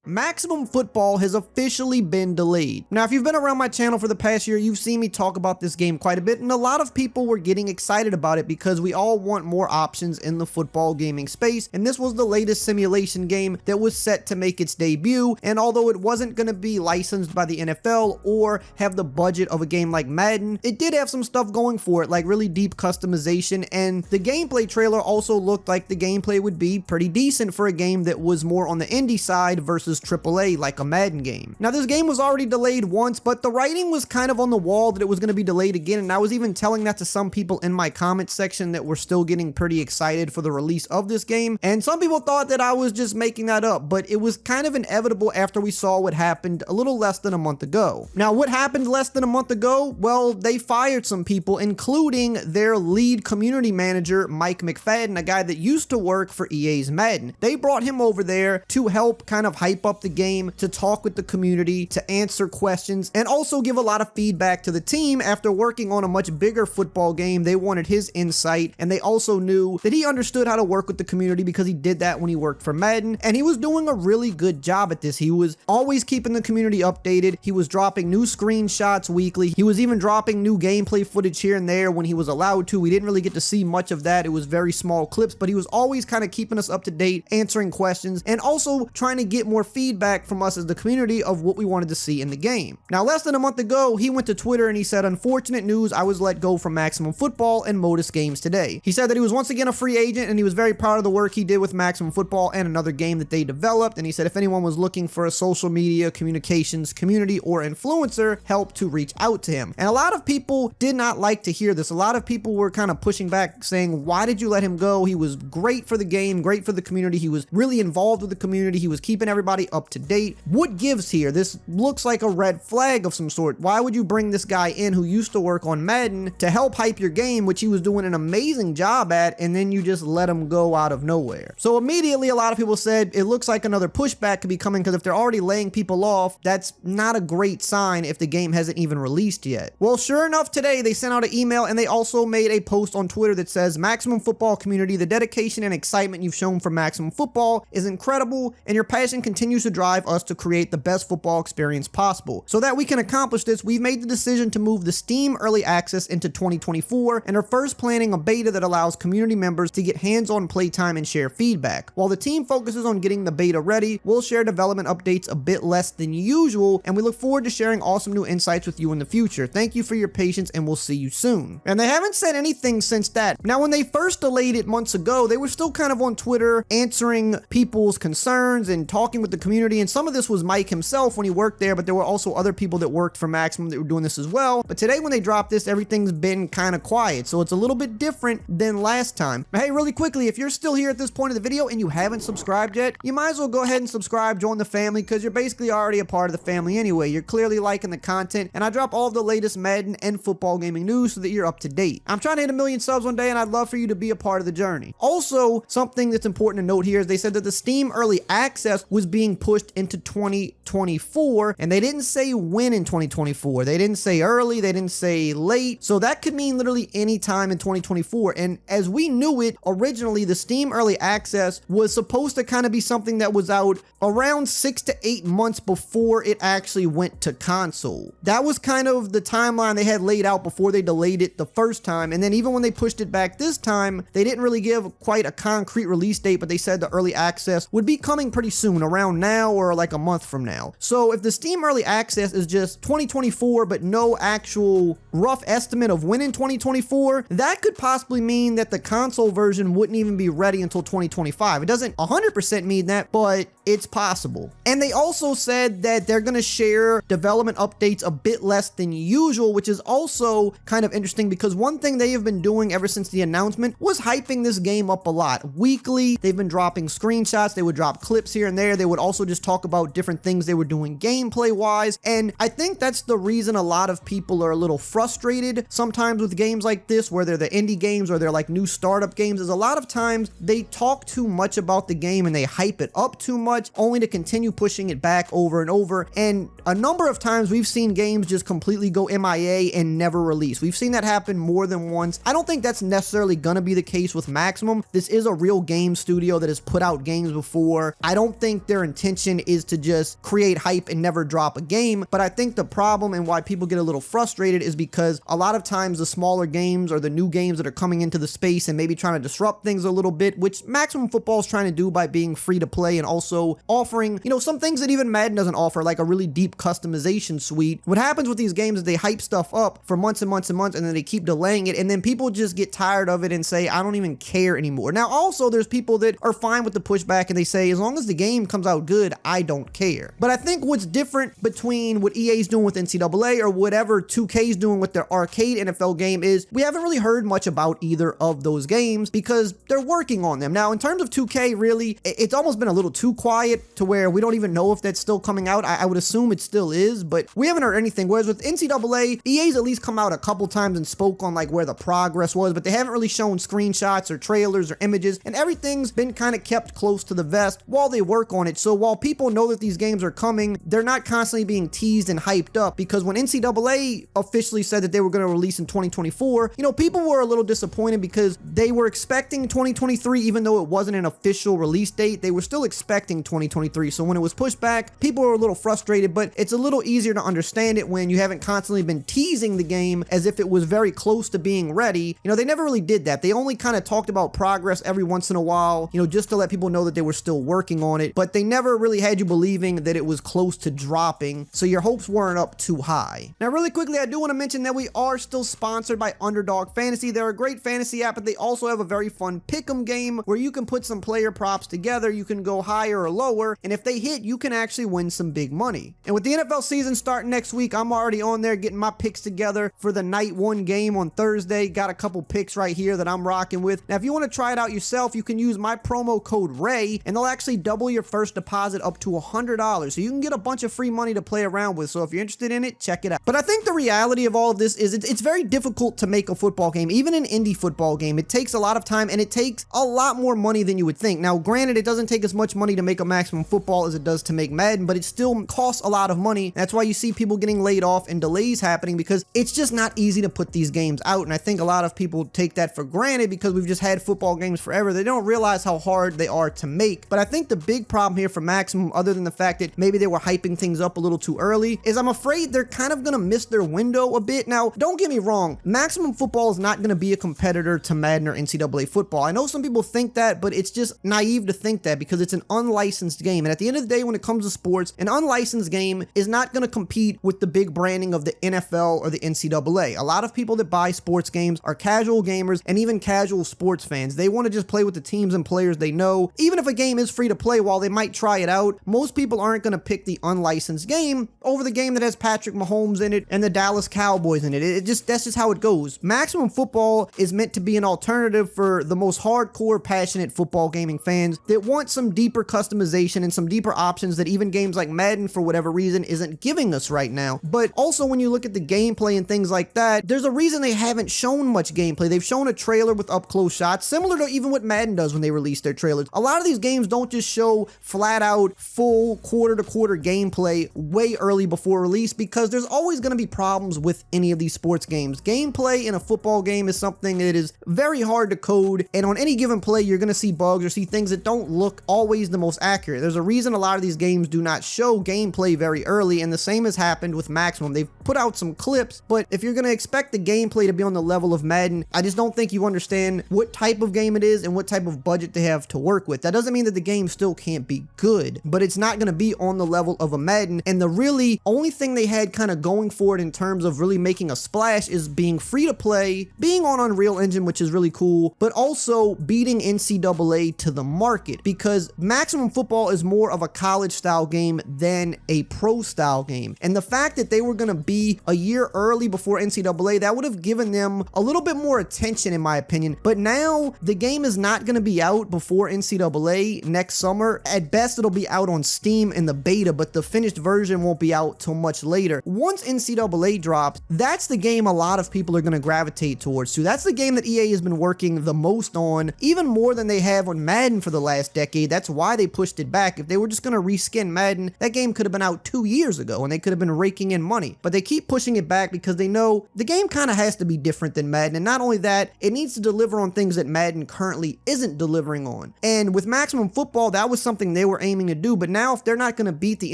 Maximum Football has officially been delayed. Now, if you've been around my channel for the past year, you've seen me talk about this game quite a bit, and a lot of people were getting excited about it because we all want more options in the football gaming space, and this was the latest simulation game that was set to make its debut. And although it wasn't going to be licensed by the NFL or have the budget of a game like Madden, it did have some stuff going for it, like really deep customization, and the gameplay trailer also looked like the gameplay would be pretty decent for a game that was more on the indie side versus AAA like a Madden game. Now, this game was already delayed once, but the writing was kind of on the wall that it was going to be delayed again, and I was even telling that to some people in my comment section that were still getting pretty excited for the release of this game, and some people thought that I was just making that up, but it was kind of inevitable after we saw what happened a little less than a month ago. Now, what happened less than a month ago? Well, they fired some people, including their lead community manager, Mike McFadden, a guy that used to work for EA's Madden. They brought him over there to help kind of hype up the game, to talk with the community, to answer questions, and also give a lot of feedback to the team. After working on a much bigger football game, they wanted his insight, and they also knew that he understood how to work with the community because he did that when he worked for Madden, and he was doing a really good job at this. He was always keeping the community updated. He was dropping new screenshots weekly. He was even dropping new gameplay footage here and there when he was allowed to. We didn't really get to see much of that. It was very small clips, but he was always kind of keeping us up to date, answering questions, and also trying to get more feedback from us as the community of what we wanted to see in the game. Now, less than a month ago, he went to Twitter and he said, "Unfortunate news, I was let go from Maximum Football and Modus Games today." He said that he was once again a free agent and he was very proud of the work he did with Maximum Football and another game that they developed, and he said if anyone was looking for a social media, communications, community, or influencer help to reach out to him. And a lot of people did not like to hear this. A lot of people were kind of pushing back, saying, why did you let him go? He was great for the game, great for the community. He was really involved with the community. He was keeping everybody up to date. What gives here? This looks like a red flag of some sort. Why would you bring this guy in who used to work on Madden to help hype your game, which he was doing an amazing job at, and then you just let him go out of nowhere? So immediately a lot of people said it looks like another pushback could be coming, because if they're already laying people off, that's not a great sign if the game hasn't even released yet. Well, sure enough, today they sent out an email and they also made a post on Twitter that says, "Maximum Football community, the dedication and excitement you've shown for Maximum Football is incredible, and your passion continues to drive us to create the best football experience possible. So that we can accomplish this, we've made the decision to move the Steam Early Access into 2024 and are first planning a beta that allows community members to get hands-on playtime and share feedback. While the team focuses on getting the beta ready, we'll share development updates a bit less than usual, and we look forward to sharing awesome new insights with you in the future. Thank you for your patience, and we'll see you soon." And they haven't said anything since that. Now, when they first delayed it months ago, they were still kind of on Twitter answering people's concerns and talking with the community, and some of this was Mike himself when he worked there, but there were also other people that worked for Maximum that were doing this as well. But today when they dropped this, everything's been kind of quiet, so it's a little bit different than last time. But hey, really quickly, if you're still here at this point of the video and you haven't subscribed yet, you might as well go ahead and subscribe, join the family, because you're basically already a part of the family anyway. You're clearly liking the content, and I drop all of the latest Madden and football gaming news so that you're up to date. I'm trying to hit 1 million subs one day, and I'd love for you to be a part of the journey. Also, something that's important to note here is they said that the Steam Early Access was being pushed into 2024, and they didn't say when in 2024. They didn't say early, they didn't say late, so that could mean literally any time in 2024. And as we knew it, originally the Steam Early Access was supposed to kind of be something that was out around 6 to 8 months before it actually went to console. That was kind of the timeline they had laid out before they delayed it the first time, and then even when they pushed it back this time, they didn't really give quite a concrete release date, but they said the early access would be coming pretty soon, around now or like a month from now. So if the Steam Early Access is just 2024 but no actual rough estimate of when in 2024, that could possibly mean that the console version wouldn't even be ready until 2025. It doesn't 100% mean that, but it's possible. And they also said that they're going to share development updates a bit less than usual, which is also kind of interesting because one thing they have been doing ever since the announcement was hyping this game up a lot. Weekly, they've been dropping screenshots, they would drop clips here and there, they would also just talk about different things they were doing gameplay wise, and I think that's the reason a lot of people are a little frustrated sometimes with games like this, where they're the indie games or they're like new startup games, is a lot of times they talk too much about the game and they hype it up too much, much, only to continue pushing it back over and over. And a number of times we've seen games just completely go MIA and never release. We've seen that happen more than once. I don't think that's necessarily gonna be the case with Maximum. This is a real game studio that has put out games before. I don't think their intention is to just create hype and never drop a game, but I think the problem and why people get a little frustrated is because a lot of times the smaller games or the new games that are coming into the space and maybe trying to disrupt things a little bit, which Maximum Football is trying to do by being free to play and also offering, you know, some things that even Madden doesn't offer, like a really deep customization suite. What happens with these games is they hype stuff up for months and months and months, and then they keep delaying it, and then people just get tired of it and say, I don't even care anymore. Now, also, there's people that are fine with the pushback and they say, as long as the game comes out good, I don't care. But I think what's different between what EA's doing with NCAA or whatever 2K's doing with their arcade NFL game is we haven't really heard much about either of those games because they're working on them. Now, in terms of 2K, really, it's almost been a little too quiet to where we don't even know if that's still coming out. I would assume it still is, but we haven't heard anything. Whereas with NCAA, EA's at least come out a couple times and spoke on like where the progress was, but they haven't really shown screenshots or trailers or images, and everything's been kind of kept close to the vest while they work on it. So while people know that these games are coming, they're not constantly being teased and hyped up, because when NCAA officially said that they were going to release in 2024, you know, people were a little disappointed because they were expecting 2023, even though it wasn't an official release date. They were still expecting 2023. So when it was pushed back, people were a little frustrated, but it's a little easier to understand it when you haven't constantly been teasing the game as if it was very close to being ready. You know, they never really did that. They only kind of talked about progress every once in a while, you know, just to let people know that they were still working on it, but they never really had you believing that it was close to dropping, so your hopes weren't up too high. Now, really quickly, I do want to mention that we are still sponsored by Underdog Fantasy. They're a great fantasy app, but they also have a very fun pick'em game where you can put some player props together. You can go higher or lower, and if they hit, you can actually win some big money. And with the NFL season starting next week, I'm already on there getting my picks together for the night one game on Thursday. Got a couple picks right here that I'm rocking with. Now, if you want to try it out yourself, you can use my promo code RAY, and they'll actually double your first deposit up to $100. So you can get a bunch of free money to play around with. So if you're interested in it, check it out. But I think the reality of all of this is it's very difficult to make a football game. Even an indie football game, it takes a lot of time and it takes a lot more money than you would think. Now, granted, it doesn't take as much money to make a Maximum Football as it does to make Madden, but it still costs a lot of money. That's why you see people getting laid off and delays happening, because it's just not easy to put these games out. And I think a lot of people take that for granted because we've just had football games forever. They don't realize how hard they are to make. But I think the big problem here for Maximum, other than the fact that maybe they were hyping things up a little too early, is I'm afraid they're kind of gonna miss their window a bit. Now, don't get me wrong, Maximum Football is not gonna be a competitor to Madden or NCAA football. I know some people think that, but it's just naive to think that because it's an unlicensed game. And at the end of the day, when it comes to sports, an unlicensed game is not gonna compete with the big branding of the NFL or the NCAA. A lot of people that buy sports games are casual gamers and even casual sports fans. They want to just play with the teams and players they know. Even if a game is free to play, while they might try it out, most people aren't going to pick the unlicensed game over the game that has Patrick Mahomes in it and the Dallas Cowboys in it. That's just how it goes. Maximum Football is meant to be an alternative for the most hardcore, passionate football gaming fans that want some deeper customization and some deeper options that even games like Madden, for whatever reason, isn't giving us right now. But also, when you look at the gameplay and things like that, there's a reason they haven't shown much gameplay. They've shown a trailer with up close shots, similar to even what Madden does when they release their trailers. A lot of these games don't just show flat out full quarter to quarter gameplay way early before release, because there's always going to be problems with any of these sports games. Gameplay in a football game is something that is very hard to code, and on any given play you're going to see bugs or see things that don't look always the most accurate. There's a reason a lot of these games do not show gameplay very early, and the same has happened with Maximum. They've put out some clips, but if you're going to expect the gameplay to be on the level of Madden, I just don't think you understand what type of game it is and what type of budget they have to work with. That doesn't mean that the game still can't be good, but it's not going to be on the level of a Madden. And the really only thing they had kind of going for it in terms of really making a splash is being free to play, being on Unreal Engine, which is really cool, but also beating NCAA to the market, because Maximum Football is more of a college style game than a pro style game. And the fact that they were going to be a year early before NCAA, that would have given them a little bit more attention, in my opinion. But now the game is not going to be out before NCAA next summer. At best, it'll be out on Steam in the beta, but the finished version won't be out till much later. Once NCAA drops, that's the game a lot of people are going to gravitate towards too. That's the game that EA has been working the most on, even more than they have on Madden for the last decade. That's why they pushed pushed it back. If they were just going to reskin Madden, that game could have been out 2 years ago and they could have been raking in money. But they keep pushing it back because they know the game kind of has to be different than Madden. And not only that, it needs to deliver on things that Madden currently isn't delivering on. And with Maximum Football, that was something they were aiming to do. But now if they're not going to beat the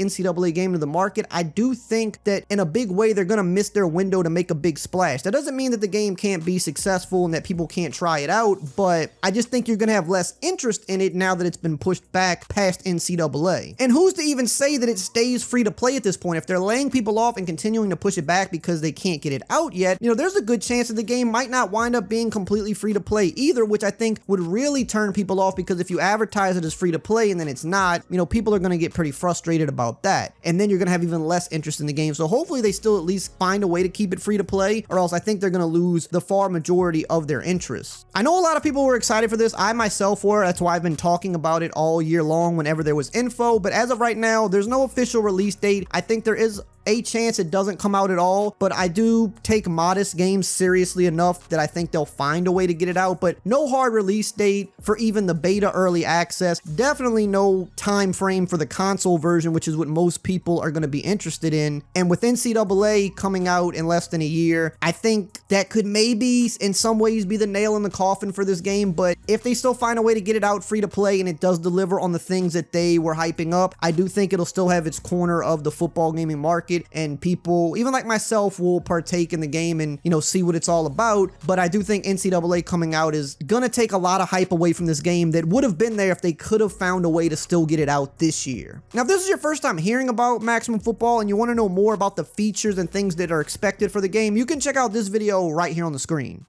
NCAA game to the market, I do think that in a big way, they're going to miss their window to make a big splash. That doesn't mean that the game can't be successful and that people can't try it out, but I just think you're going to have less interest in it now that it's been pushed back past NCAA. And who's to even say that it stays free to play at this point? If they're laying people off and continuing to push it back because they can't get it out yet, you know, there's a good chance that the game might not wind up being completely free to play either, which I think would really turn people off, because if you advertise it as free to play and then it's not, you know, people are going to get pretty frustrated about that. And then you're going to have even less interest in the game. So hopefully they still at least find a way to keep it free to play, or else I think they're going to lose the far majority of their interest. I know a lot of people were excited for this. I myself were. That's why I've been talking about it all year long whenever there was info. But as of right now, there's no official release date. I think there is a chance it doesn't come out at all, but I do take modest games seriously enough that I think they'll find a way to get it out. But no hard release date for even the beta early access. Definitely no time frame for the console version, which is what most people are going to be interested in. And with NCAA coming out in less than a year, I think that could maybe in some ways be the nail in the coffin for this game. But if they still find a way to get it out free to play and it does deliver on the things that they were hyping up, I do think it'll still have its corner of the football gaming market, and people, even like myself, will partake in the game and, you know, see what it's all about. But I do think NCAA coming out is gonna take a lot of hype away from this game that would have been there if they could have found a way to still get it out this year. Now, if this is your first time hearing about Maximum Football and you want to know more about the features and things that are expected for the game, you can check out this video right here on the screen.